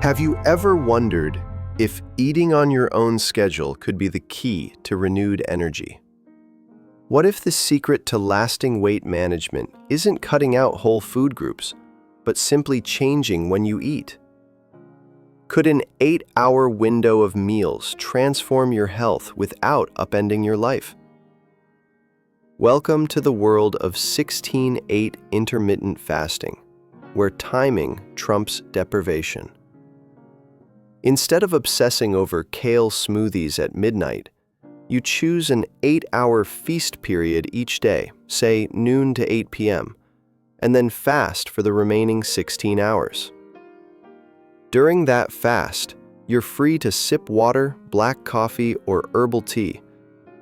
Have you ever wondered if eating on your own schedule could be the key to renewed energy? What if the secret to lasting weight management isn't cutting out whole food groups, but simply changing when you eat? Could an 8-hour window of meals transform your health without upending your life? Welcome to the world of 16-8 intermittent fasting, where timing trumps deprivation. Instead of obsessing over kale smoothies at midnight, you choose an 8-hour feast period each day, say noon to 8 p.m., and then fast for the remaining 16 hours. During that fast, you're free to sip water, black coffee, or herbal tea.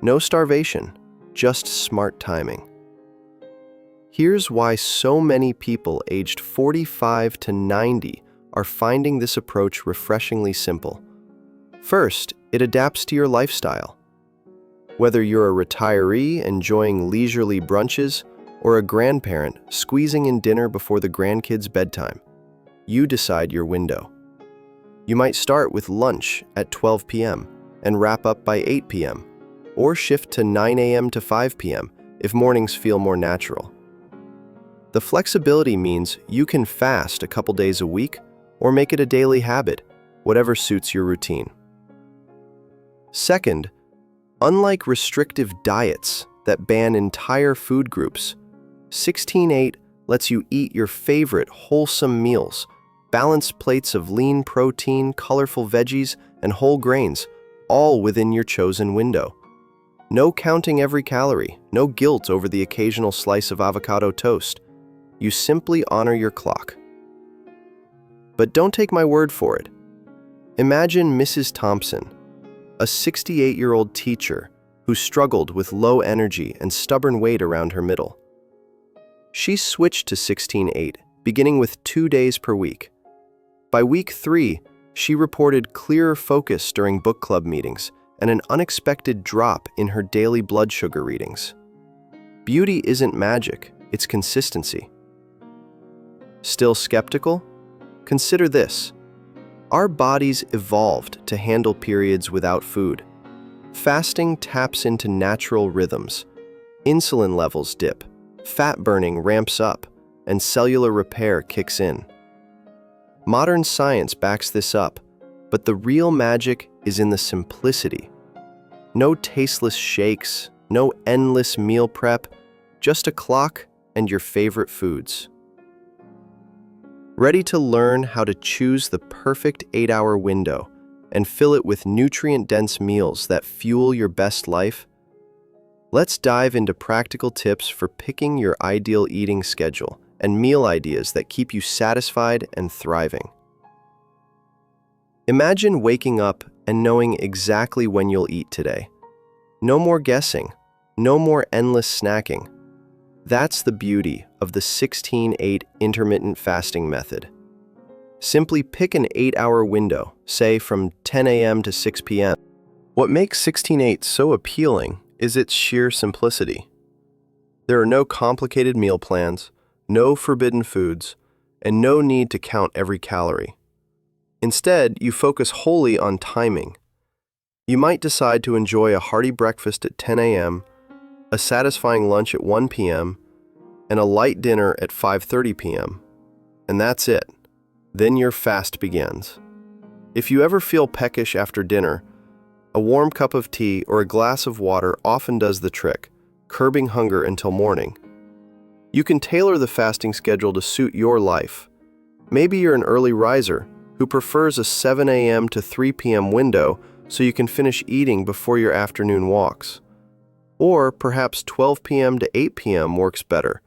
No starvation, just smart timing. Here's why so many people aged 45 to 90 are finding this approach refreshingly simple. First, it adapts to your lifestyle. Whether you're a retiree enjoying leisurely brunches or a grandparent squeezing in dinner before the grandkids' bedtime, you decide your window. You might start with lunch at 12 p.m. and wrap up by 8 p.m., or shift to 9 a.m. to 5 p.m. if mornings feel more natural. The flexibility means you can fast a couple days a week or make it a daily habit, whatever suits your routine. Second, unlike restrictive diets that ban entire food groups, 16-8 lets you eat your favorite wholesome meals, balanced plates of lean protein, colorful veggies, and whole grains, all within your chosen window. No counting every calorie, no guilt over the occasional slice of avocado toast. You simply honor your clock. But don't take my word for it. Imagine Mrs. Thompson, a 68-year-old teacher who struggled with low energy and stubborn weight around her middle. She switched to 16-8, beginning with 2 days per week. By week 3, she reported clearer focus during book club meetings and an unexpected drop in her daily blood sugar readings. Beauty isn't magic, it's consistency. Still skeptical? Consider this. Our bodies evolved to handle periods without food. Fasting taps into natural rhythms. Insulin levels dip, fat burning ramps up, and cellular repair kicks in. Modern science backs this up, but the real magic is in the simplicity. No tasteless shakes, no endless meal prep, just a clock and your favorite foods. Ready to learn how to choose the perfect 8-hour window and fill it with nutrient-dense meals that fuel your best life? Let's dive into practical tips for picking your ideal eating schedule and meal ideas that keep you satisfied and thriving. Imagine waking up and knowing exactly when you'll eat today. No more guessing, no more endless snacking. That's the beauty of the 16-8 intermittent fasting method. Simply pick an 8-hour window, say from 10 a.m. to 6 p.m. What makes 16-8 so appealing is its sheer simplicity. There are no complicated meal plans, no forbidden foods, and no need to count every calorie. Instead, you focus wholly on timing. You might decide to enjoy a hearty breakfast at 10 a.m., a satisfying lunch at 1 p.m., and a light dinner at 5:30 p.m. And that's it. Then your fast begins. If you ever feel peckish after dinner, a warm cup of tea or a glass of water often does the trick, curbing hunger until morning. You can tailor the fasting schedule to suit your life. Maybe you're an early riser who prefers a 7 a.m. to 3 p.m. window so you can finish eating before your afternoon walks. Or perhaps 12 p.m. to 8 p.m. works better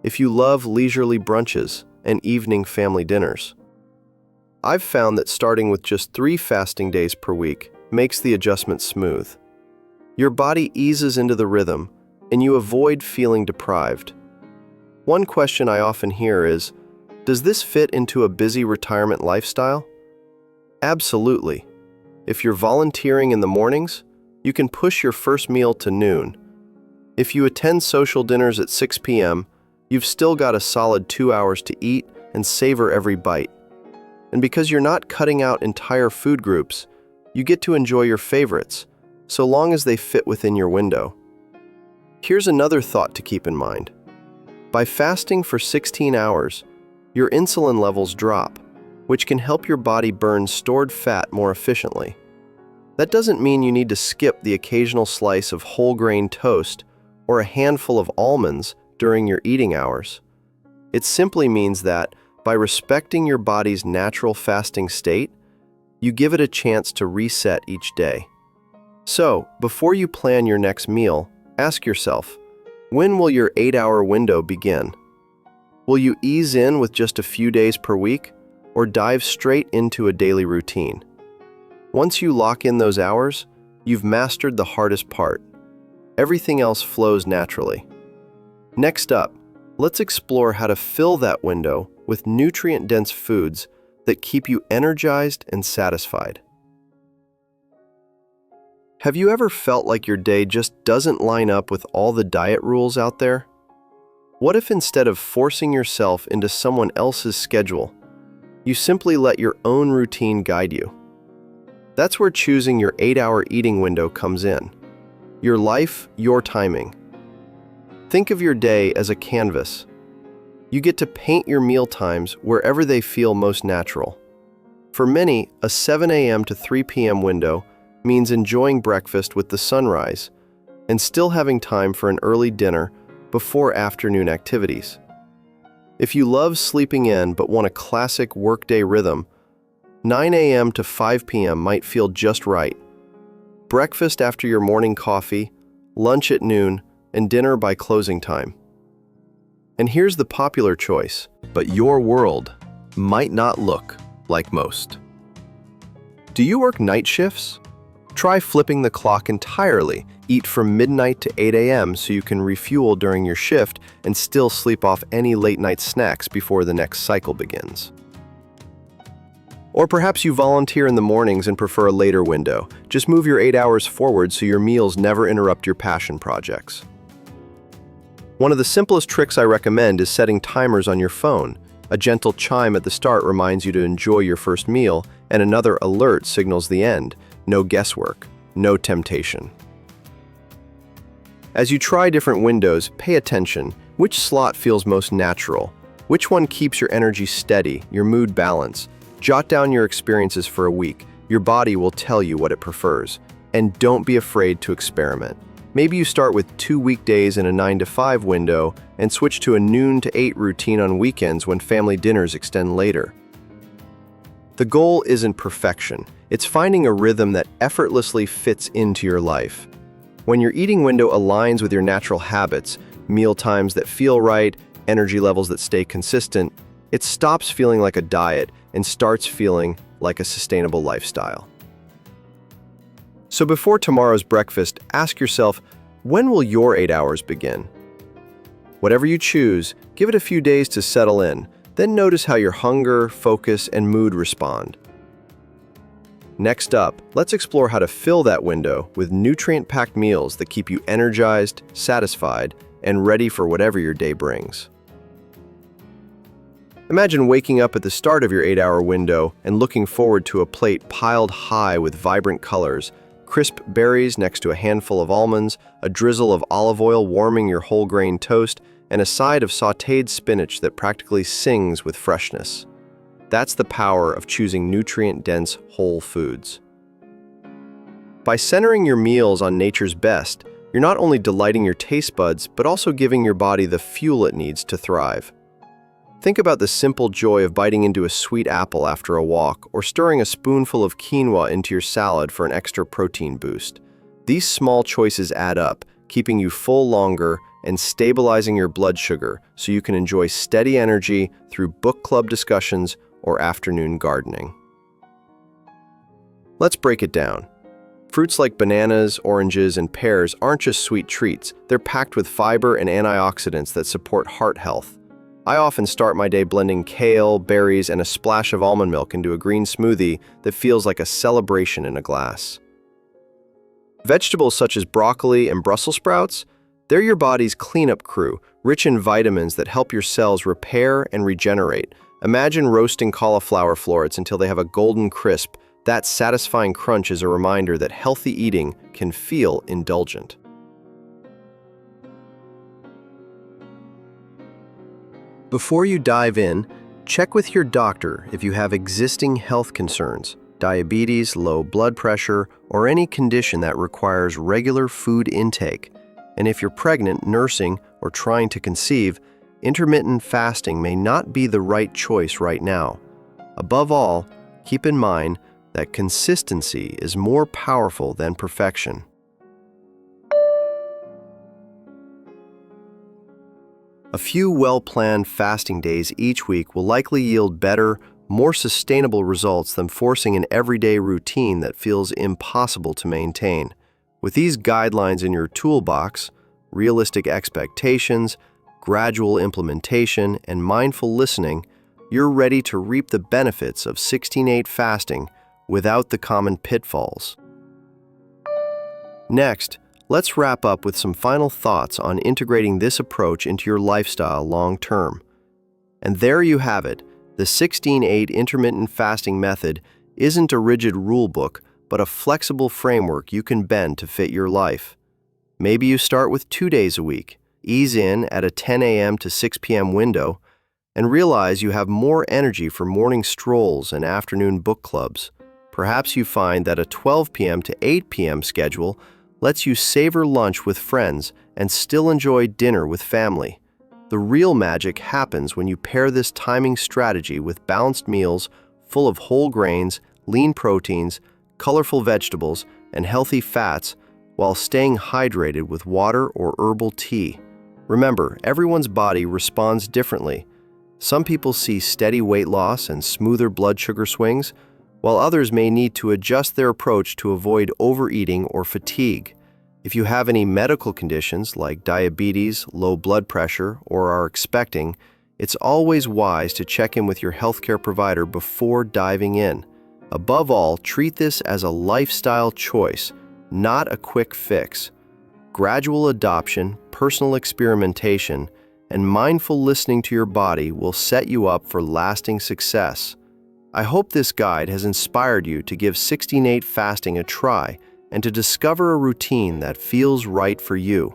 if you love leisurely brunches and evening family dinners. I've found that starting with just 3 fasting days per week makes the adjustment smooth. Your body eases into the rhythm, and you avoid feeling deprived. One question I often hear is, does this fit into a busy retirement lifestyle? Absolutely. If you're volunteering in the mornings, you can push your first meal to noon. If you attend social dinners at 6 p.m., you've still got a solid 2 hours to eat and savor every bite. And because you're not cutting out entire food groups, you get to enjoy your favorites, so long as they fit within your window. Here's another thought to keep in mind. By fasting for 16 hours, your insulin levels drop, which can help your body burn stored fat more efficiently. That doesn't mean you need to skip the occasional slice of whole grain toast or a handful of almonds during your eating hours. It simply means that, by respecting your body's natural fasting state, you give it a chance to reset each day. So, before you plan your next meal, ask yourself, when will your 8-hour window begin? Will you ease in with just a few days per week, or dive straight into a daily routine? Once you lock in those hours, you've mastered the hardest part. Everything else flows naturally. Next up, let's explore how to fill that window with nutrient-dense foods that keep you energized and satisfied. Have you ever felt like your day just doesn't line up with all the diet rules out there? What if instead of forcing yourself into someone else's schedule, you simply let your own routine guide you? That's where choosing your 8-hour eating window comes in. Your life, your timing. Think of your day as a canvas. You get to paint your meal times wherever they feel most natural. For many, a 7 a.m. to 3 p.m. window means enjoying breakfast with the sunrise and still having time for an early dinner before afternoon activities. If you love sleeping in but want a classic workday rhythm, 9 a.m. to 5 p.m. might feel just right. Breakfast after your morning coffee, lunch at noon, and dinner by closing time. And here's the popular choice, but your world might not look like most. Do you work night shifts? Try flipping the clock entirely. Eat from midnight to 8 a.m. so you can refuel during your shift and still sleep off any late-night snacks before the next cycle begins. Or perhaps you volunteer in the mornings and prefer a later window. Just move your 8 hours forward so your meals never interrupt your passion projects. One of the simplest tricks I recommend is setting timers on your phone. A gentle chime at the start reminds you to enjoy your first meal, and another alert signals the end. No guesswork, no temptation. As you try different windows, pay attention. Which slot feels most natural? Which one keeps your energy steady, your mood balanced? Jot down your experiences for a week. Your body will tell you what it prefers. And don't be afraid to experiment. Maybe you start with 2 weekdays in a 9 to 5 window and switch to a noon to 8 routine on weekends when family dinners extend later. The goal isn't perfection. It's finding a rhythm that effortlessly fits into your life. When your eating window aligns with your natural habits, meal times that feel right, energy levels that stay consistent, it stops feeling like a diet and starts feeling like a sustainable lifestyle. So before tomorrow's breakfast, ask yourself, when will your 8 hours begin? Whatever you choose, give it a few days to settle in. Then notice how your hunger, focus, and mood respond. Next up, let's explore how to fill that window with nutrient-packed meals that keep you energized, satisfied, and ready for whatever your day brings. Imagine waking up at the start of your 8-hour window and looking forward to a plate piled high with vibrant colors, crisp berries next to a handful of almonds, a drizzle of olive oil warming your whole grain toast, and a side of sautéed spinach that practically sings with freshness. That's the power of choosing nutrient-dense whole foods. By centering your meals on nature's best, you're not only delighting your taste buds, but also giving your body the fuel it needs to thrive. Think about the simple joy of biting into a sweet apple after a walk, or stirring a spoonful of quinoa into your salad for an extra protein boost. These small choices add up, keeping you full longer and stabilizing your blood sugar so you can enjoy steady energy through book club discussions or afternoon gardening. Let's break it down. Fruits like bananas, oranges, and pears aren't just sweet treats. They're packed with fiber and antioxidants that support heart health. I often start my day blending kale, berries, and a splash of almond milk into a green smoothie that feels like a celebration in a glass. Vegetables such as broccoli and Brussels sprouts, they're your body's cleanup crew, rich in vitamins that help your cells repair and regenerate, Imagine roasting cauliflower florets until they have a golden crisp. That satisfying crunch is a reminder that healthy eating can feel indulgent. Before you dive in, check with your doctor if you have existing health concerns, diabetes, low blood pressure, or any condition that requires regular food intake. And if you're pregnant, nursing, or trying to conceive, intermittent fasting may not be the right choice right now. Above all, keep in mind that consistency is more powerful than perfection. A few well-planned fasting days each week will likely yield better, more sustainable results than forcing an everyday routine that feels impossible to maintain. With these guidelines in your toolbox, realistic expectations, gradual implementation, and mindful listening, you're ready to reap the benefits of 16/8 fasting without the common pitfalls. Next, let's wrap up with some final thoughts on integrating this approach into your lifestyle long-term. And there you have it. The 16/8 intermittent fasting method isn't a rigid rule book, but a flexible framework you can bend to fit your life. Maybe you start with 2 days a week, ease in at a 10 a.m. to 6 p.m. window, and realize you have more energy for morning strolls and afternoon book clubs. Perhaps you find that a 12 p.m. to 8 p.m. schedule lets you savor lunch with friends and still enjoy dinner with family. The real magic happens when you pair this timing strategy with balanced meals full of whole grains, lean proteins, colorful vegetables, and healthy fats while staying hydrated with water or herbal tea. Remember, everyone's body responds differently. Some people see steady weight loss and smoother blood sugar swings, while others may need to adjust their approach to avoid overeating or fatigue. If you have any medical conditions like diabetes, low blood pressure, or are expecting, it's always wise to check in with your healthcare provider before diving in. Above all, treat this as a lifestyle choice, not a quick fix. Gradual adoption, personal experimentation, and mindful listening to your body will set you up for lasting success. I hope this guide has inspired you to give 16/8 fasting a try and to discover a routine that feels right for you.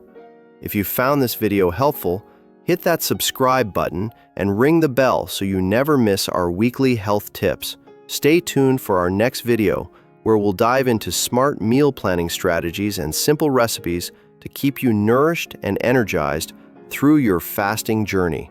If you found this video helpful, hit that subscribe button and ring the bell so you never miss our weekly health tips. Stay tuned for our next video, where we'll dive into smart meal planning strategies and simple recipes to keep you nourished and energized through your fasting journey.